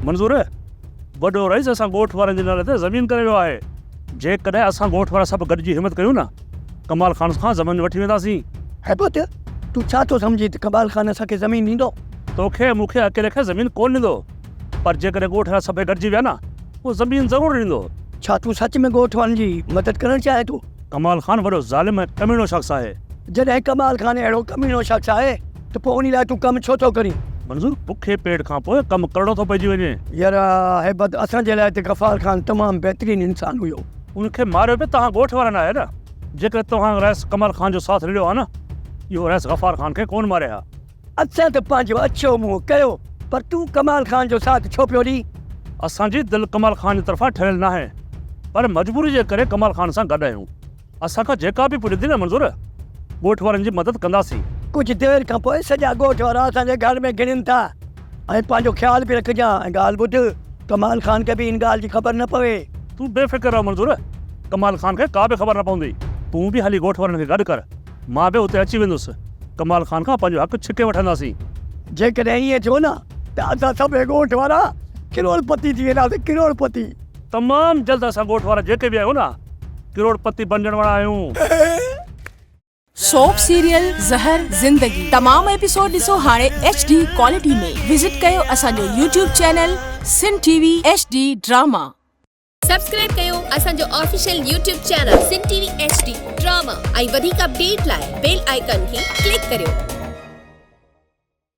मंज़ूर है वॾो रईस असां ॻोठ वारनि जे नाले ते ज़मीन करे वियो आहे। जेकॾहिं असां ॻोठ वारा सभु गॾिजी हिमत कयूं न कमाल खान खां ज़मीन वठी वेंदासीं। है पुत तूं छा थो सम्झी त कमाल खान असांखे ज़मीन ॾींदो? तोखे मूंखे अकेले खे ज़मीन कोन ॾींदो, पर जेकॾहिं ॻोठ वारा सभई गॾिजी विया न उहो ज़मीन ज़रूरु ॾींदो। छा तूं सच में ॻोठ वारनि जी मदद करणु चाहे तूं? कमाल खान वॾो ज़ालिम ऐं कमीनो शख़्स आहे। जॾहिं कमाल खान अहिड़ो कमीनो शख़्स आहे त पोइ उन लाइ तूं कमु छो थो करीं? मंज़ूर बुखे पेट खां पोइ कमु करिणो थो पइजी वञे। यार हैबत असांजे लाइ त गफ़ार खान तमामु बहितरीनु इंसानु हुयो। उनखे मारियो बि तव्हां ॻोठ वारनि आहे न। जेकर तव्हां रईस कमाल खान जो साथ ॾिनो आहे न इहो रईस गफ़ार खान खे कोन मारिया। असां त पंहिंजो अछो मुंहुं कयो, पर तूं कमाल खान जो साथ छो पियो ॾीं? असांजी दिलि कमाल खान जी तरफ़ां ठहियल न आहे, पर मजबूरी जे करे कमाल खान सां गॾु आहियूं। असांखां जेका बि पुॼंदी न मंज़ूर ॻोठ वारनि जी मदद कंदासीं। कुझु देरि खां पोइ सॼा ॻोठ वारा असांजे घर में गिणनि था। ऐं पंहिंजो ख़्यालु बि रखजांइ। ऐं ॻाल्हि ॿुध, कमाल खान खे बि इन ॻाल्हि जी ख़बर न पवे। तूं बेफ़िक्र रहो मंज़ूर, कमाल खान खे का बि ख़बर न पवंदी। तूं बि हली ॻोठ वारनि खे गॾु कर, मां बि उते अची वेंदुसि। कमाल खान खां पंहिंजो हक़ु छिके वठंदासीं। जेकॾहिं ईअं थियो न त असां सभई ॻोठ वारा करोड़पति थी वेंदासीं, करोड़पति। तमामु जल्द असां ॻोठ वारा जेके बि आहियूं न करोड़पति बणजण वारा आहियूं। सोप सीरियल ज़हर ज़िंदगी तमाम एपिसोड ॾिसो हाणे HD क्वालिटी में। विजिट कयो असांजो YouTube चैनल सिन TV HD ड्रामा। सब्सक्राइब कयो असांजो ऑफिशियल YouTube चैनल सिन TV HD ड्रामा ऐं वधीक अपडेट लाइ बेल आइकन खे क्लिक करियो।